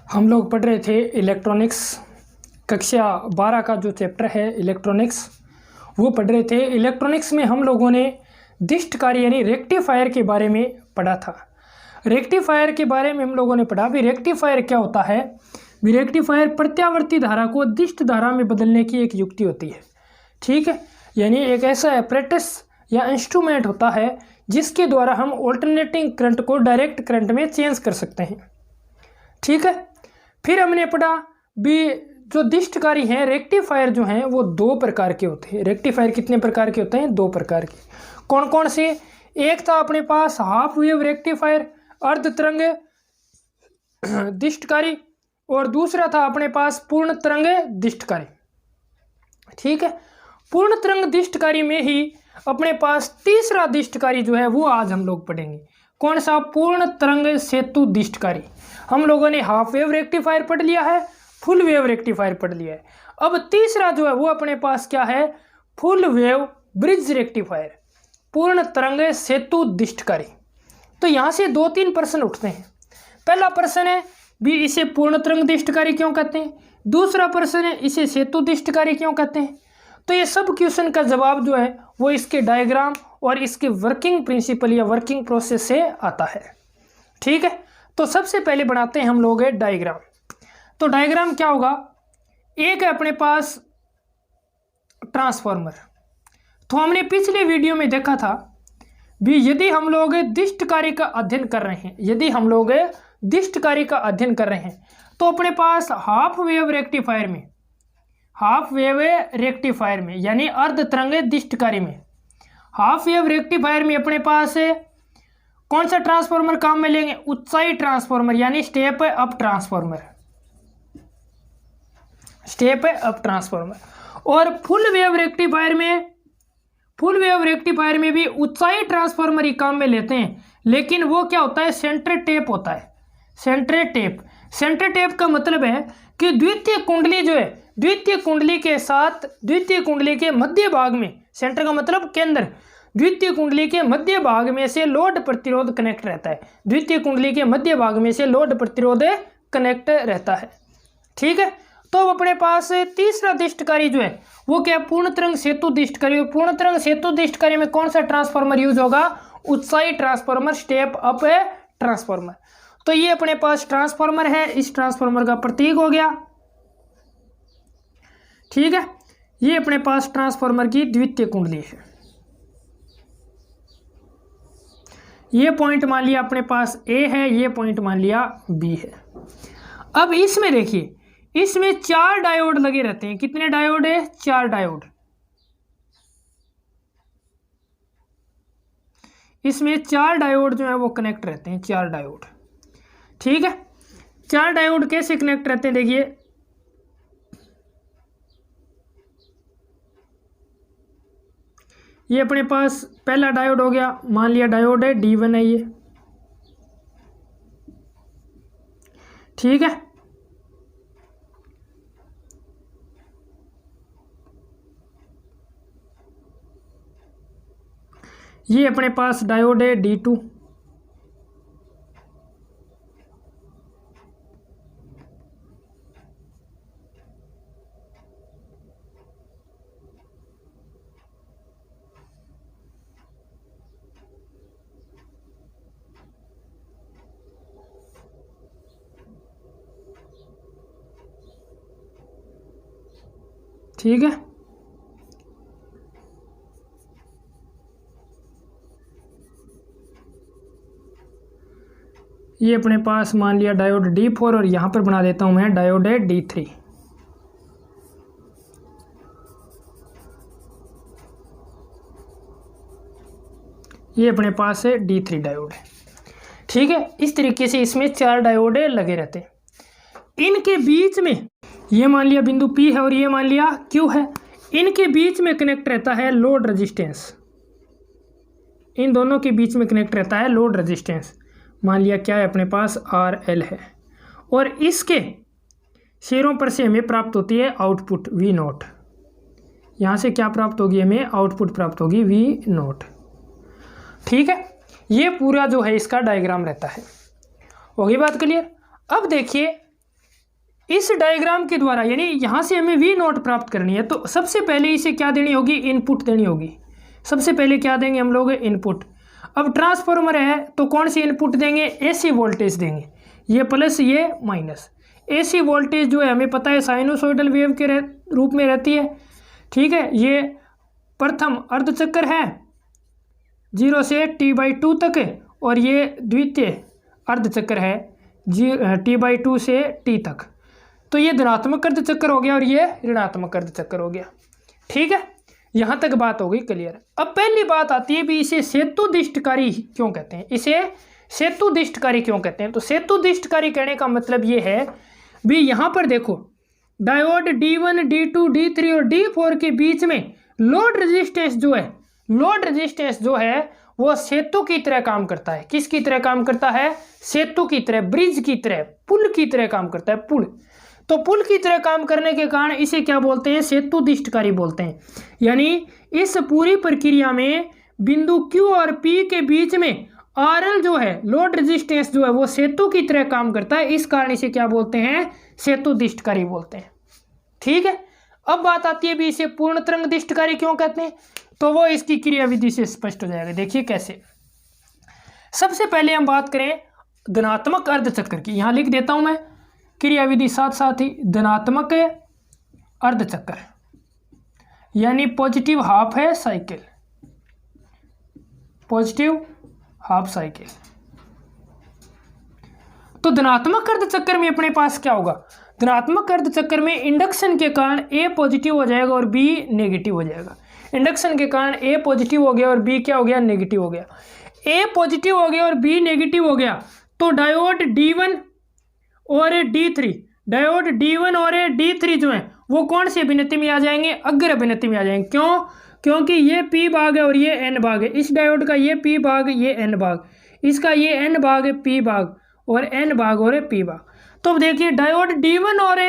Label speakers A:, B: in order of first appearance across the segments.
A: हम लोग पढ़ रहे थे इलेक्ट्रॉनिक्स, कक्षा 12 का जो चैप्टर है इलेक्ट्रॉनिक्स वो पढ़ रहे थे। इलेक्ट्रॉनिक्स में हम लोगों ने दिष्टकारी यानी रेक्टिफायर के बारे में पढ़ा था। रेक्टिफायर के बारे में हम लोगों ने पढ़ा। भी रेक्टिफायर क्या होता है? भी रेक्टिफायर प्रत्यावर्ती धारा को दिष्ट धारा में बदलने की एक युक्ति होती है। ठीक है, यानी एक ऐसा एपरेटस या इंस्ट्रूमेंट होता है जिसके द्वारा हम ऑल्टरनेटिंग करंट को डायरेक्ट करंट में चेंज कर सकते हैं। ठीक है, फिर हमने पढ़ा भी जो दिष्टकारी हैं रेक्टिफायर जो हैं वो दो प्रकार के होते हैं। रेक्टिफायर कितने प्रकार के होते हैं? दो प्रकार के। कौन कौन से? एक था अपने पास हाफ वेव रेक्टिफायर अर्ध तरंग दिष्टकारी, और दूसरा था अपने पास पूर्ण तरंग दिष्टकारी। ठीक है, पूर्ण तरंग दिष्टकारी में ही अपने पास तीसरा दिष्टकारी जो है वो आज हम लोग पढ़ेंगे। कौन सा? पूर्ण तरंग सेतु दिष्टकारी। हम लोगों ने हाफ वेव रेक्टिफायर पढ़ लिया है, फुल वेव रेक्टिफायर पढ़ लिया है। अब तीसरा जो है वो अपने पास क्या है? फुल वेव ब्रिज रेक्टिफायर, पूर्ण तरंग सेतु दिष्टकारी। तो यहाँ से 2-3 प्रश्न उठते हैं। पहला प्रश्न है भी इसे पूर्ण तरंग दिष्टकारी क्यों कहते हैं? दूसरा प्रश्न है इसे सेतु दिष्टकारी क्यों कहते हैं? तो ये सब क्वेश्चन का जवाब जो है वो इसके डायग्राम और इसके वर्किंग प्रिंसिपल या वर्किंग प्रोसेस से आता है। ठीक है, तो सबसे पहले बनाते हैं हम लोग डायग्राम। तो डायग्राम क्या होगा? एक है अपने पास ट्रांसफार्मर। तो हमने पिछले वीडियो में देखा था भी यदि हम लोग दिष्टकारी का अध्ययन कर रहे हैं, यदि हम लोग दिष्टकारी का अध्ययन कर रहे हैं तो अपने पास हाफ वेव रेक्टिफायर में, हाफ वेव रेक्टिफायर में यानी अर्ध तरंग दिष्टकारी में, हाफ वेव रेक्टिफायर में अपने पास कौन सा ट्रांसफार्मर काम में लेंगे? ऊंचाई ट्रांसफार्मर यानी step up transformer, step up transformer. और फुल वेव रेक्टिफायर में, फुल वेव रेक्टिफायर में भी ऊंचाई ट्रांसफार्मर ही काम में लेते हैं, लेकिन वो क्या होता है? सेंटर टेप होता है। सेंटर टेप, सेंटर टेप का मतलब है कि द्वितीय कुंडली जो है, द्वितीय कुंडली के साथ द्वितीय कुंडली के मध्य भाग में, सेंटर का मतलब केंद्र, द्वितीय कुंडली के मध्य भाग में से लोड प्रतिरोध कनेक्ट रहता है। द्वितीय कुंडली के मध्य भाग में से लोड प्रतिरोध कनेक्ट रहता है। ठीक है, तो अपने पास तीसरा दिष्टकारी जो है वो क्या? पूर्ण तरंग सेतु दिष्टकारी। पूर्ण तरंग सेतु दिष्टकारी में कौन सा ट्रांसफार्मर यूज होगा? ऊंचाई ट्रांसफार्मर, स्टेप अप ट्रांसफार्मर। तो ये अपने पास ट्रांसफार्मर है, इस ट्रांसफार्मर का प्रतीक हो गया। ठीक है, ये अपने पास ट्रांसफार्मर की द्वितीय कुंडली है। ये पॉइंट मान लिया अपने पास ए है, ये पॉइंट मान लिया बी है। अब इसमें देखिए, इसमें 4 डायोड लगे रहते हैं। कितने डायोड है? 4 डायोड। इसमें 4 डायोड जो है वो कनेक्ट रहते हैं, 4 डायोड। ठीक है, 4 डायोड कैसे कनेक्ट रहते हैं? देखिए, ये अपने पास पहला डायोड हो गया, मान लिया डायोड है D1 है ये। ठीक है, ये अपने पास डायोड है D2। ठीक है, ये अपने पास मान लिया डायोड D4 और यहां पर बना देता हूं मैं डायोड है D3। ये अपने पास है D3 डायोड है। ठीक है, इस तरीके से इसमें 4 डायोड लगे रहते हैं। इनके बीच में ये मान लिया बिंदु P है और ये मान लिया Q है। इनके बीच में कनेक्ट रहता है लोड रेजिस्टेंस। इन दोनों के बीच में कनेक्ट रहता है लोड रेजिस्टेंस। मान लिया क्या है अपने पास? RL है। और इसके सिरों पर से हमें प्राप्त होती है आउटपुट V0। यहाँ से क्या प्राप्त होगी? हमें आउटपुट प्राप्त होगी V0। ठीक है, ये पूरा जो है इसका डायग्राम रहता है। होगी बात क्लियर? अब देखिए इस डायग्राम के द्वारा, यानी यहाँ से हमें वी नॉट प्राप्त करनी है, तो सबसे पहले इसे क्या देनी होगी, इनपुट देनी होगी। सबसे पहले क्या देंगे हम लोग, इनपुट। अब ट्रांसफार्मर है तो कौन सी इनपुट देंगे, एसी वोल्टेज देंगे, ये प्लस ये माइनस। एसी वोल्टेज जो है हमें पता है साइनोसॉइडल वेव के रूप में रहती है, ठीक है। ये प्रथम अर्धचक्र है 0 से T/2 तक, और ये द्वितीय अर्धचक्र है T/2 से T तक। तो ये धनात्मक अर्धचक्र हो गया और ये ऋणात्मक अर्धचक्र हो गया, ठीक है। यहाँ तक बात हो गई क्लियर। अब पहली बात आती है भी इसे सेतुदिष्टकारी क्यों कहते हैं, इसे सेतुदिष्टकारी क्यों कहते हैं। तो सेतुदिष्टकारी कहने का मतलब ये है भी यहाँ पर देखो डायोड D1, D2, D3 और D4 के बीच में लोड रेजिस्टेंस जो है, लोड रेजिस्टेंस जो है वो सेतु की तरह काम करता है। किसकी तरह काम करता है, सेतु की तरह, ब्रिज की तरह, पुल की तरह काम करता है, पुल। तो पुल की तरह काम करने के कारण इसे क्या बोलते हैं, सेतुदिष्टकारी बोलते हैं। यानी इस पूरी प्रक्रिया में बिंदु Q और P के बीच में RL जो है, लोड रेजिस्टेंस जो है वो सेतु की तरह काम करता है, इस कारण इसे क्या बोलते हैं, सेतुदिष्टकारी बोलते हैं, ठीक है। अब बात आती है भी इसे पूर्ण तरंग दिष्टकारी क्यों कहते हैं, तो वो इसकी क्रियाविधि से स्पष्ट हो जाएगा। देखिए कैसे। सबसे पहले हम बात करें धनात्मक अर्धचक्र की, यहां लिख देता हूं मैं क्रियाविधि साथ साथ ही। धनात्मक अर्धचक्र यानी पॉजिटिव हाफ है साइकिल, पॉजिटिव हाफ साइकिल। तो धनात्मक अर्धचक्र में अपने पास क्या होगा, धनात्मक अर्धचक्र में इंडक्शन के कारण A पॉजिटिव हो जाएगा और B नेगेटिव हो जाएगा। इंडक्शन के कारण A पॉजिटिव हो गया और B क्या हो गया, नेगेटिव हो गया। A पॉजिटिव हो गया और B नेगेटिव हो गया, तो डायोड D1 और D3, डायोड D1 और D3 जो है वो कौन सी अभिनति में आ जाएंगे, अग्र अभिनति में आ जाएंगे। क्यों, क्योंकि ये P भाग है और ये N भाग है। इस डायोड का ये P भाग, ये N भाग, इसका ये N भाग, P भाग और N भाग और P भाग। तो देखिए डायोड D1 और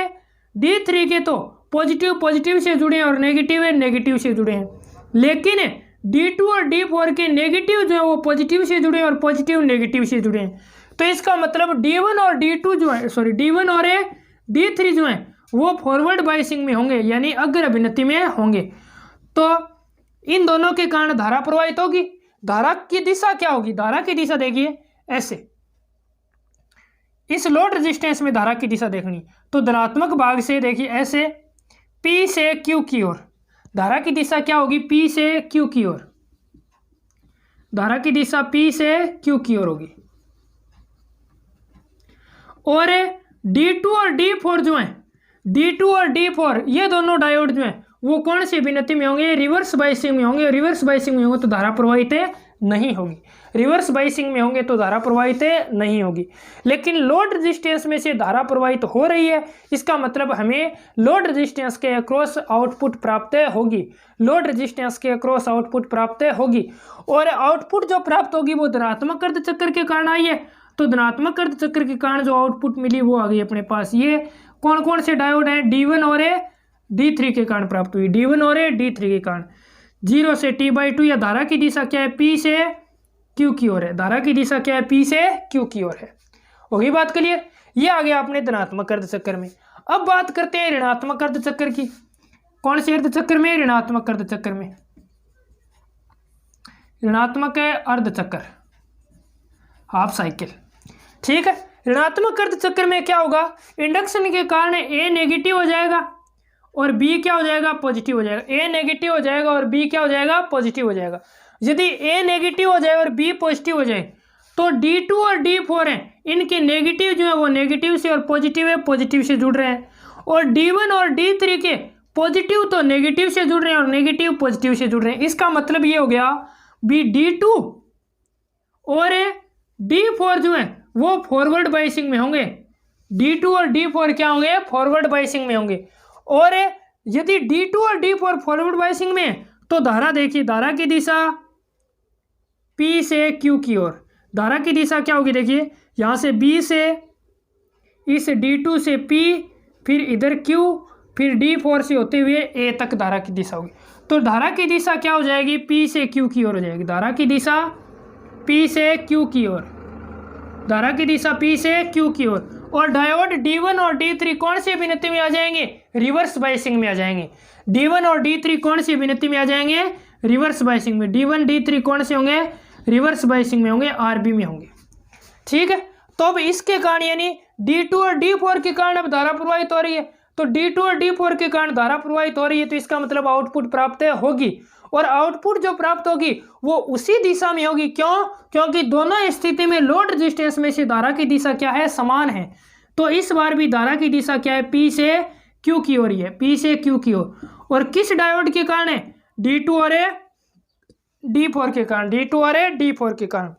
A: D3 के तो पॉजिटिव पॉजिटिव से जुड़े हैं और नेगेटिव है नेगेटिव से जुड़े हैं, लेकिन D2 और D4 के नेगेटिव जो है वो पॉजिटिव से जुड़े हैं और पॉजिटिव नेगेटिव से जुड़े हैं। तो इसका मतलब D1 और D2 जो है, सॉरी D1 और D3 जो है वो फॉरवर्ड बायसिंग में होंगे, यानी अग्र अभिनति में होंगे। तो इन दोनों के कारण धारा प्रवाहित होगी। धारा की दिशा क्या होगी, धारा की दिशा देखिए ऐसे, इस लोड रेजिस्टेंस में धारा की दिशा देखनी, तो धनात्मक भाग से देखिए ऐसे P से Q की ओर धारा की दिशा क्या होगी, P से Q की ओर, धारा की दिशा P से Q की ओर होगी। और D2 और D4 जो है, D2 और D4 ये दोनों डायोड जो हैं वो कौन सी अभिनति में होंगे, रिवर्स बायसिंग में होंगे। रिवर्स बायसिंग में होंगे तो धारा प्रवाहित नहीं होगी, रिवर्स बायसिंग में होंगे तो धारा प्रवाहित नहीं होगी। लेकिन लोड रेजिस्टेंस में से धारा प्रवाहित हो रही है, इसका मतलब हमें लोड रेजिस्टेंस के अक्रॉस आउटपुट प्राप्त होगी, लोड रेजिस्टेंस के अक्रॉस आउटपुट प्राप्त होगी। और आउटपुट जो प्राप्त होगी वो धनात्मक अर्धचक्र के कारण आई है, तो धनात्मक अर्धचक्र के कारण जो आउटपुट मिली वो आ गई अपने पास। ये कौन कौन से डायोड हैं, D1 और D3 के कारण प्राप्त हुई, D1 और D3 के कारण। 0 से T/2 या धारा की दिशा क्या है, P से Q की ओर है, धारा की दिशा क्या है, P से Q की ओर है। होगी बात क्लियर। ये आ गया अपने धनात्मक अर्धचक्र में। अब बात करते हैं ऋणात्मक अर्धचक्र की। कौन से अर्धचक्र में, ऋणात्मक अर्धचक्र में, ऋणात्मक अर्धचक्र हाफ साइकिल, ठीक है। ऋणात्मक अर्धचक्र में क्या होगा, इंडक्शन के कारण A नेगेटिव हो जाएगा और B क्या हो जाएगा, पॉजिटिव हो जाएगा। A नेगेटिव हो जाएगा और B क्या हो जाएगा, पॉजिटिव हो जाएगा। यदि A नेगेटिव हो जाए और B पॉजिटिव हो जाए तो D2 और D4 हैं, इनके नेगेटिव जो है वो नेगेटिव से और पॉजिटिव है पॉजिटिव से जुड़ रहे हैं। और D1 और D3 के पॉजिटिव तो नेगेटिव से जुड़ रहे हैं और नेगेटिव पॉजिटिव से जुड़ रहे हैं। इसका मतलब ये हो गया भी D2 और D4 जो है वो फॉरवर्ड बायसिंग में होंगे, D2 और D4 क्या होंगे, फॉरवर्ड बायसिंग में होंगे। और यदि D2 और D4 फॉरवर्ड बायसिंग में तो धारा देखिए, धारा की दिशा P से Q की ओर, धारा की दिशा क्या होगी देखिए, यहाँ से B से इस D2 से P, फिर इधर Q, फिर D4 से होते हुए A तक धारा की दिशा होगी। तो धारा की दिशा क्या हो जाएगी, P से Q की ओर हो जाएगी। धारा की दिशा P से Q की ओर, धारा की दिशा P से Q की ओर। और डायोड D1 और D3 कौन सी विनती में आ जाएंगे? रिवर्स बायसिंग में आ जाएंगे। D1 और D3 कौन सी विनती में आ जाएंगे? रिवर्स बायसिंग में। D1 D3 कौन से होंगे? रिवर्स बायसिंग में होंगे, RB में होंगे। ठीक है, तो अब इसके कारण यानी D2 और D4 के कारण अब धारा प्रवाहित हो रही है, तो D2 और D4 के कारण धारा प्रवाहित हो रही है, तो इसका मतलब आउटपुट प्राप्त होगी, और आउटपुट जो प्राप्त होगी वो उसी दिशा में होगी। क्यों? क्योंकि दोनों स्थिति में लोड रेजिस्टेंस में से धारा की दिशा क्या है? समान है। तो इस बार भी धारा की दिशा क्या है? P से Q की ओर ही है, P से Q की ओर। और किस डायोड के कारण है? D2 और D4 के कारण, D2 और D4 के कारण।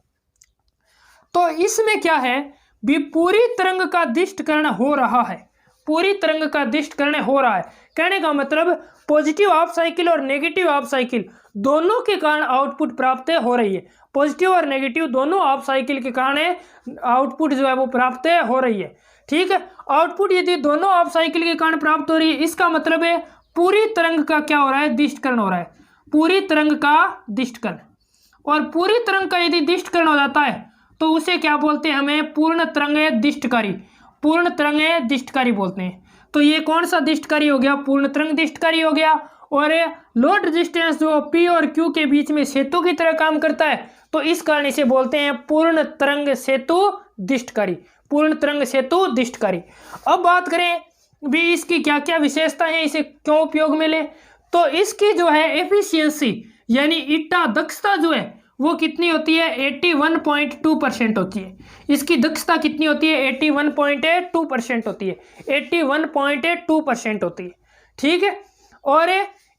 A: तो इसमें क्या है भी पूरी तरंग का दिष्टकरण हो रहा है, पूरी तरंग का दिष्टकरण हो रहा है। कहने का मतलब पॉजिटिव हाफ साइकिल और नेगेटिव हाफ साइकिल दोनों के कारण आउटपुट प्राप्त हो रही है। पॉजिटिव और नेगेटिव दोनों हाफ साइकिल के कारण आउटपुट जो है वो प्राप्त हो रही है। ठीक है, आउटपुट यदि दोनों हाफ साइकिल के कारण प्राप्त हो रही है, इसका मतलब है पूरी तरंग का क्या हो रहा है? दिष्टकरण हो रहा है, पूरी तरंग का दिष्टकरण। और पूरी तरंग का यदि दिष्टकरण हो जाता है तो उसे क्या बोलते हैं? हमें पूर्ण तरंग दिष्टकारी, पूर्ण तरंग दिष्टकारी बोलते हैं। तो ये कौन सा दिष्टकारी हो गया? पूर्ण तरंग दिष्टकारी हो गया। और लोड रेजिस्टेंस जो P और Q के बीच में सेतु की तरह काम करता है, तो इस कारण इसे बोलते हैं पूर्ण तरंग सेतु दिष्टकारी, पूर्ण तरंग सेतु दिष्टकारी। अब बात करें भी इसकी क्या क्या विशेषता है, इसे क्यों उपयोग में ले, तो इसकी जो है एफिशिएंसी यानी ईटा दक्षता जो है वो कितनी होती है? 81.2% होती है। इसकी दक्षता कितनी होती है? 81.2% होती है, 81.2% होती है। ठीक है, और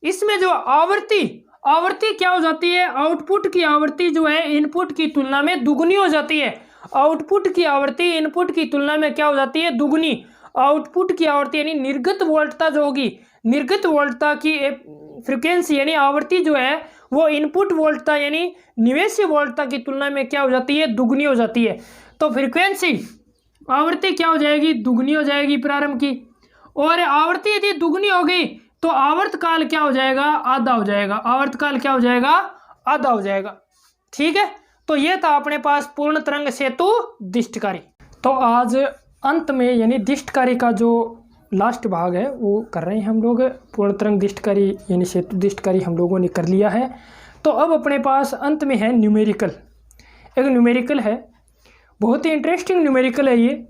A: इसमें जो आवृत्ति क्या हो जाती है? आउटपुट की आवृत्ति जो है इनपुट की तुलना में दुगनी हो जाती है। आउटपुट की आवृत्ति इनपुट की तुलना में क्या हो जाती है? दुगनी। आउटपुट की आवृत्ति यानी निर्गत वोल्टता जो होगी, निर्गत वोल्टता की फ्रीक्वेंसी यानी आवृत्ति जो है वो इनपुट वोल्टता यानी निवेशी वोल्टता की तुलना में क्या हो जाती है? दुगनी हो जाती है। तो फ्रीक्वेंसी आवृत्ति क्या हो जाएगी? दुगनी हो जाएगी प्रारंभ की। और आवृत्ति यदि दुगनी हो गई तो आवर्तकाल क्या हो जाएगा? आधा हो जाएगा। आवर्तकाल क्या हो जाएगा? आधा हो जाएगा। ठीक है, तो ये था अपने पास पूर्ण तरंग सेतु दिष्टकारी। तो आज अंत में यानी दिष्टकारी का जो लास्ट भाग है वो कर रहे हैं हम लोग। पूर्ण तरंग दिष्टकारी यानी सेतु दिष्टकारी हम लोगों ने कर लिया है। तो अब अपने पास अंत में है न्यूमेरिकल। एक न्यूमेरिकल है, बहुत ही इंटरेस्टिंग न्यूमेरिकल है ये।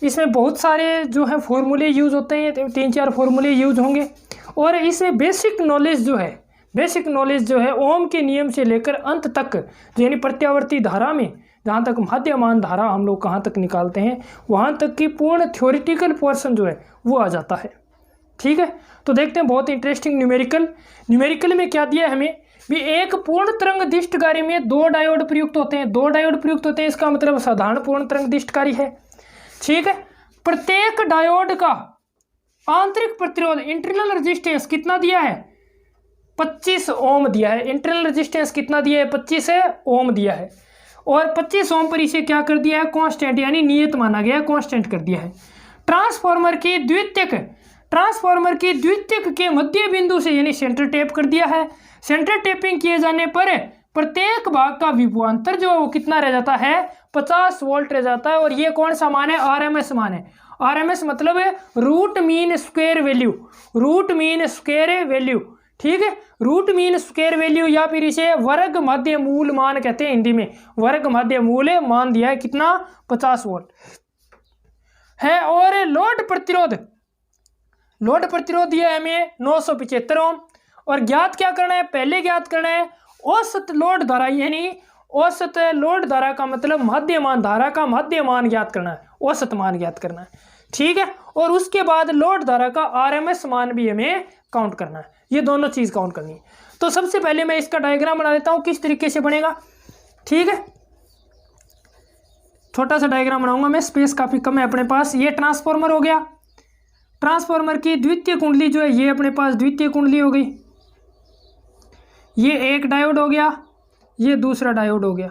A: इसमें बहुत सारे जो है फॉर्मूले यूज़ होते हैं, 3-4 फॉर्मूले यूज़ होंगे। और इसमें बेसिक नॉलेज जो है ओम के नियम से लेकर अंत तक यानी प्रत्यावर्ती धारा में जहाँ तक माध्यमान धारा हम लोग कहाँ तक निकालते हैं वहाँ तक की पूर्ण थ्योरेटिकल पोर्शन जो है वो आ जाता है। ठीक है, तो देखते हैं बहुत इंटरेस्टिंग न्यूमेरिकल में क्या दिया है हमें भी। एक पूर्ण तरंग दिष्टकारी में 2 डायोड प्रयुक्त होते हैं, 2 डायोड प्रयुक्त होते हैं, इसका मतलब साधारण पूर्ण तरंग दिष्टकारी है। ठीक है, प्रत्येक डायोड का आंतरिक प्रतिरोध इंटरनल रेजिस्टेंस कितना दिया है? 25 ओम दिया है। इंटरनल रेजिस्टेंस कितना दिया है? 25 ओम दिया है। और 25 ओम पर इसे क्या कर दिया है? कांस्टेंट यानी नियत माना गया, कांस्टेंट कर दिया है। ट्रांसफार्मर की द्वितीयक के मध्य बिंदु से यानी सेंटर टेप कर दिया है। सेंटर टेपिंग किए जाने पर प्रत्येक भाग का विभवांतर जो है वो कितना रह जाता है? 50 वोल्ट रह जाता है। और ये कौन सा मान है? RMS मान है। RMS मतलब है रूट मीन स्क्वायर वैल्यू। ठीक है, रूट मीन स्क्वायर वैल्यू या फिर इसे वर्ग मध्य मूल मान कहते हैं हिंदी में। वर्ग मध्य मूल मान दिया है कितना? 50 वोल्ट है। और लोड प्रतिरोध दिया है हमें 975 ओम। और ज्ञात क्या करना है? पहले ज्ञात करना है औसत लोड धारा, यानी औसत लोड धारा का मतलब माध्यमान धारा का माध्यमान ज्ञात करना है, औसत मान ज्ञात करना है। ठीक है, और उसके बाद लोड धारा का RMS मान भी हमें काउंट करना है। ये दोनों चीज़ काउंट करनी है। तो सबसे पहले मैं इसका डायग्राम बना देता हूँ किस तरीके से बनेगा। ठीक है, छोटा सा डायग्राम बनाऊंगा मैं, स्पेस काफ़ी कम है अपने पास। ये ट्रांसफार्मर हो गया। ट्रांसफार्मर की द्वितीय कुंडली जो है ये अपने पास द्वितीय कुंडली हो गई। ये एक डायोड हो गया, ये दूसरा डायोड हो गया।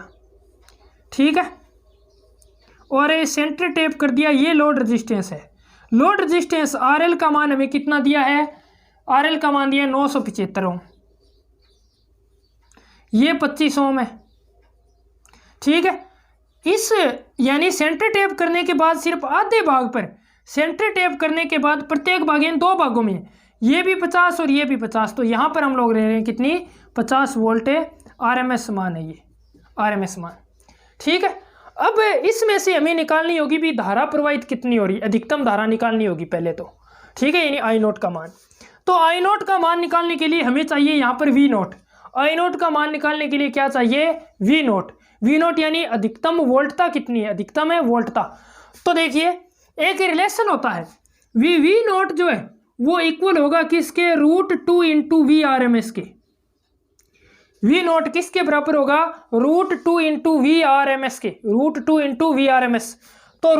A: ठीक है, और ये सेंटर टेप कर दिया। ये लोड रेजिस्टेंस है। लोड रेजिस्टेंस RL का मान हमें कितना दिया है? RL का मान दिया 975 ओम। ये 25 ओम है। ठीक है, इस यानी सेंटर टैप करने के बाद सिर्फ आधे भाग पर सेंटर टैप करने के बाद प्रत्येक भाग इन दो भागों में ये भी 50 और ये भी 50, तो यहाँ पर हम लोग ले रहे हैं कितनी 50 वोल्ट है, RMS मान है ये RMS मान। ठीक है, अब इसमें से हमें निकालनी होगी भी धारा प्रवाहित कितनी हो रही, अधिकतम धारा निकालनी होगी पहले तो। ठीक है, यानी I0 का मान। तो I0 का मान निकालने के लिए हमें चाहिए यहाँ पर V0। I0 का मान निकालने के लिए क्या चाहिए, V0। V0 यानी अधिकतम वोल्टता कितनी है, अधिकतम है वोल्टता। तो देखिए एक रिलेशन होता है V0 जो है वो इक्वल होगा किसके, √2 इंटू VRMS के। V0 किसके बराबर होगा, √2 इंटू VRMS के, √2 इंटू VRMS। तो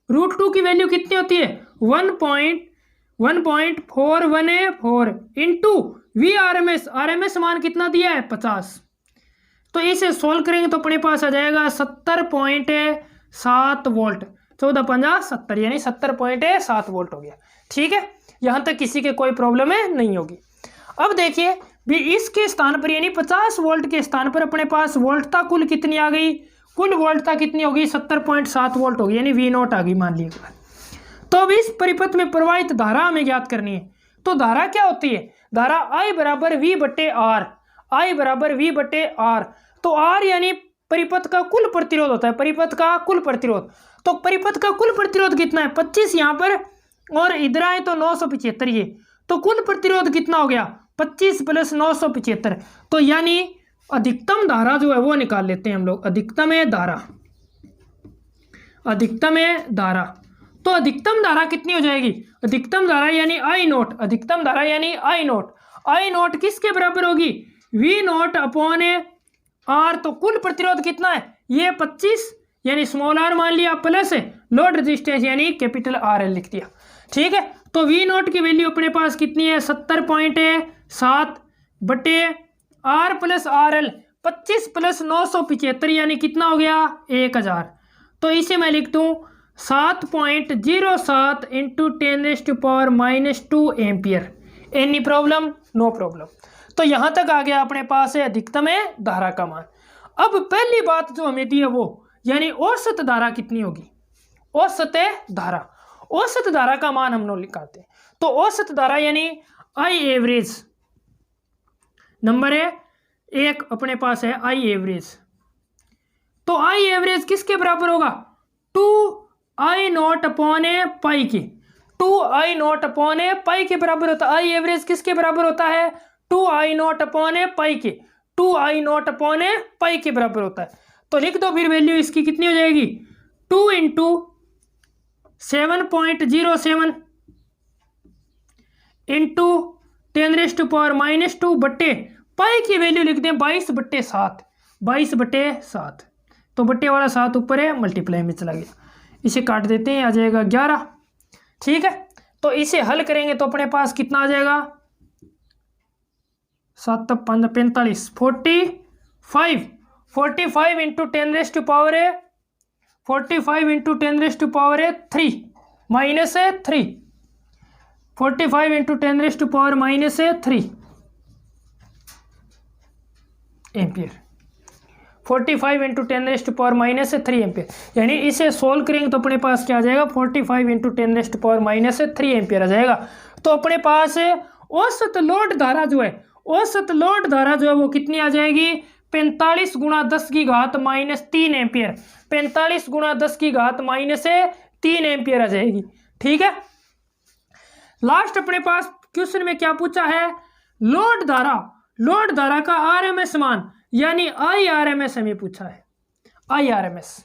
A: √2 की वैल्यू कितनी होती है 1.4184 इंटू VRMS, RMS मान कितना दिया है 50। तो इसे सोल्व करेंगे तो अपने पास आ जाएगा 70.7 वोल्ट, 14×5 = 70 यानी 70.7 वोल्ट हो गया। ठीक है, यहाँ तक किसी के कोई प्रॉब्लम है नहीं होगी। अब देखिए भी इसके स्थान पर यानी 50 वोल्ट के स्थान पर अपने पास वोल्टता कुल कितनी आ गई, कुल वोल्टता कितनी होगी 70.7 वोल्ट होगी, यानी V0 आ गई मान लीजिए। तो अब इस परिपथ में प्रवाहित धारा हमें ज्ञात करनी है। तो धारा क्या होती है, धारा I बराबर V/R, I बराबर V/R। तो R यानी परिपथ का कुल प्रतिरोध होता है, परिपथ का कुल प्रतिरोध। तो परिपथ का कुल प्रतिरोध कितना है 25 यहाँ पर, और इधर आए तो 975 ये, तो कुल प्रतिरोध कितना हो गया 25 + 975। तो यानी अधिकतम धारा जो है वो निकाल लेते हैं हम लोग, अधिकतम है धारा, अधिकतम है धारा। तो अधिकतम धारा कितनी हो जाएगी, अधिकतम धारा यानी I0, अधिकतम धारा यानी I0, I0 किसके बराबर होगी V0/R। तो कुल प्रतिरोध कितना है ये 25 यानी स्मॉल r मान लिया, प्लस लोड रेजिस्टेंस यानी कैपिटल RL लिख दिया। ठीक है, तो V0 की वैल्यू अपने पास कितनी है 70.7 बटे R + RL, 25 + 975 यानी कितना हो गया 1000। तो इसे मैं लिख दूँ 7.07 into 10⁻⁻2 ampere. Any problem, no problem. तो यहाँ तक आ गया अपने पास है अधिकतम है धारा का मान। अब पहली बात जो हमें दी है वो यानी औसत धारा कितनी होगी, औसत धारा, औसत धारा का मान हम लोग निकालते हैं। तो औसत धारा यानी I एवरेज, नंबर है एक अपने पास है I एवरेज। तो I एवरेज किसके बराबर होगा 2I0/π के, 2I0/π के बराबर होता है। I एवरेज किसके बराबर होता है 2I0/π के, 2I0/π के बराबर होता है। तो लिख दो फिर वैल्यू इसकी कितनी हो जाएगी 2 × 7.07 इंटू 10⁻⁻2 बट्टे पाई की वैल्यू लिख दें 22/7, 22/7। तो बट्टे वाला 7 ऊपर है, मल्टीप्लाई में चला गया, इसे काट देते हैं, आ जाएगा 11। ठीक है, तो इसे हल करेंगे तो अपने पास कितना आ जाएगा 7 × 5 = 45, 45 into 10⁻⁻3 45 into 10⁻3 minus 3, 45 into 10⁻⁻3 ampere, 45 into 10⁻⁻3 ampere. यानी इसे सोल्व करेंगे तो अपने पास क्या आ जाएगा 45 इंटू 10⁻⁻3 एम्पियर आ जाएगा। तो अपने पास औसत लोड धारा जो है, औसत लोड धारा जो है वो कितनी आ जाएगी 45 × 10⁻³ एम्पियर, 45 × 10⁻³ एम्पियर आ जाएगी। ठीक है, लास्ट अपने पास क्वेश्चन में क्या पूछा है लोड धारा, लोड धारा का RMS मान यानी IRMS हमें पूछा है, IRMS।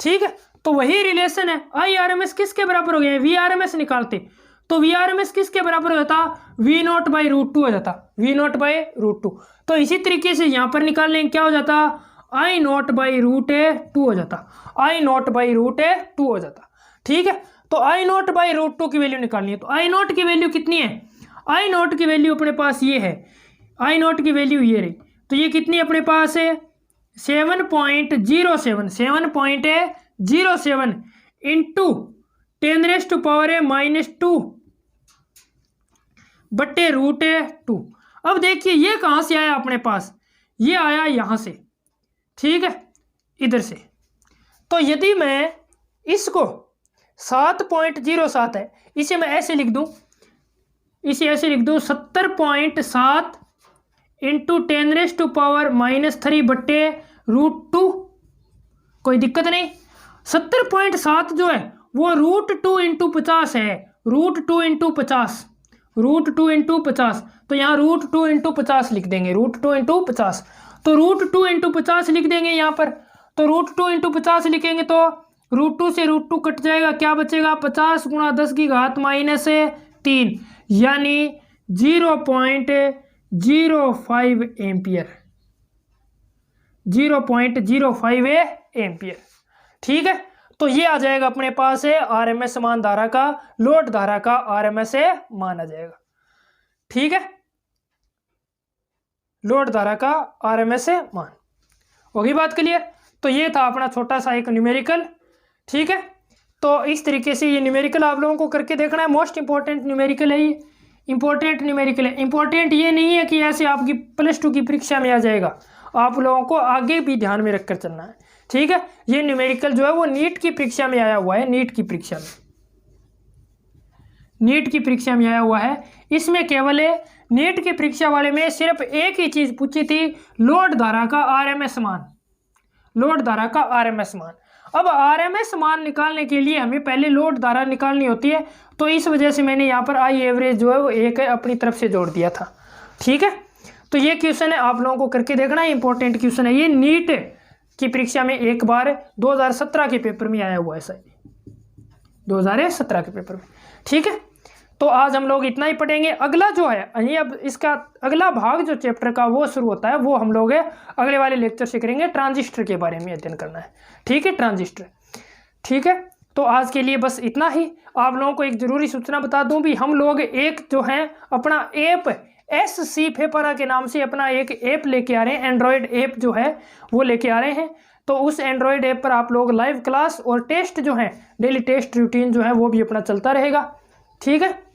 A: ठीक है, तो वही रिलेशन है, IRMS किसके बराबर हो गया VRMS निकालते तो VRMS किसके बराबर हो जाता V0/√2 हो जाता, V0/√2। तो इसी तरीके से यहाँ पर निकाल लेंगे क्या हो जाता I0/√2 हो जाता, I0/√2 हो जाता। ठीक है, तो I0/√2 की वैल्यू निकालनी है। तो I0 की वैल्यू कितनी है, I0 की वैल्यू अपने पास ये है, I0 की वैल्यू ये रही। तो ये कितनी अपने पास है 7.07, 7.07 इंटू 10⁻⁻2 बट्टे √2। अब देखिए ये कहाँ से आया अपने पास, ये आया यहाँ से। ठीक है, इधर से तो यदि मैं इसको 7.07 है, इसे मैं ऐसे लिख दूं, 70.7 इंटू 10⁻³ बट्टे √2। कोई दिक्कत नहीं। 70.7 जो है वो √2 इंटू 50 है, √2 इंटू 50, √2 इंटू 50। तो यहाँ √2 इंटू 50 लिख देंगे, √2 इंटू 50। तो √2 इंटू 50 लिख देंगे यहाँ पर। तो √2 इंटू 50 लिखेंगे तो √2 से √2 कट जाएगा, क्या बचेगा? 50 × 10⁻³ यानी 0.05 एम्पियर, 0.05 एम्पियर। ठीक है, तो ये आ जाएगा अपने पास है आरएमएस मान धारा का, लोड धारा का आरएमएस मान आ जाएगा। ठीक है, लोड धारा का आरएमएस मान। होगी बात क्लियर? तो ये था अपना छोटा सा एक न्यूमेरिकल। ठीक है, तो इस तरीके से ये न्यूमेरिकल आप लोगों को करके देखना है। मोस्ट इंपॉर्टेंट न्यूमेरिकल है ये, इंपॉर्टेंट न्यूमेरिकल है। इंपॉर्टेंट ये नहीं है कि ऐसे आपकी +2 की परीक्षा में आ जाएगा, आप लोगों को आगे भी ध्यान में रखकर चलना है। ठीक है, ये न्यूमेरिकल जो है वो नीट की परीक्षा में आया हुआ है, नीट की परीक्षा में, नीट की परीक्षा में आया हुआ है। इसमें केवल नीट की परीक्षा वाले में सिर्फ एक ही चीज पूछी थी, लोड धारा का आरएमएस मान, लोड धारा का आरएमएस मान। अब आरएमएस मान निकालने के लिए हमें पहले लोड धारा निकालनी होती है, तो इस वजह से मैंने यहाँ पर आई एवरेज जो है वो एक अपनी तरफ से जोड़ दिया था। ठीक है, तो ये क्वेश्चन है, आप लोगों को करके देखना है, इंपॉर्टेंट क्वेश्चन है ये। नीट की परीक्षा में एक बार 2017 के पेपर में आया हुआ है, शायद 2017 के पेपर में। ठीक है, तो आज हम लोग इतना ही पढ़ेंगे। अगला जो है ये अब इसका अगला भाग जो चैप्टर का वो शुरू होता है, वो हम लोग अगले वाले लेक्चर से करेंगे, ट्रांजिस्टर के बारे में अध्ययन करना है। ठीक है, ट्रांजिस्टर। ठीक है, तो आज के लिए बस इतना ही। आप लोगों को एक जरूरी सूचना बता दूं भी, हम लोग एक जो है अपना ऐप SC फेफरा के नाम से अपना एक ऐप लेके आ रहे हैं, एंड्रॉयड ऐप जो है वो लेके आ रहे हैं। तो उस एंड्रॉयड ऐप पर आप लोग लाइव क्लास और टेस्ट जो है, डेली टेस्ट रूटीन जो है वो भी अपना चलता रहेगा। ठीक है,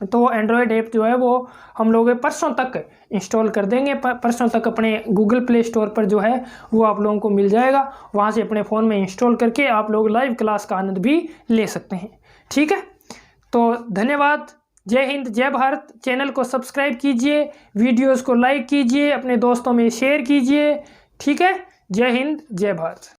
A: तो एंड्रॉयड ऐप जो है वो हम लोग परसों तक इंस्टॉल कर देंगे, परसों तक अपने गूगल प्ले स्टोर पर जो है वो आप लोगों को मिल जाएगा, वहाँ से अपने फ़ोन में इंस्टॉल करके आप लोग लाइव क्लास का आनंद भी ले सकते हैं। ठीक है, तो धन्यवाद, जय हिंद, जय भारत। चैनल को सब्सक्राइब कीजिए, वीडियोस को लाइक कीजिए, अपने दोस्तों में शेयर कीजिए। ठीक है, जय हिंद, जय भारत।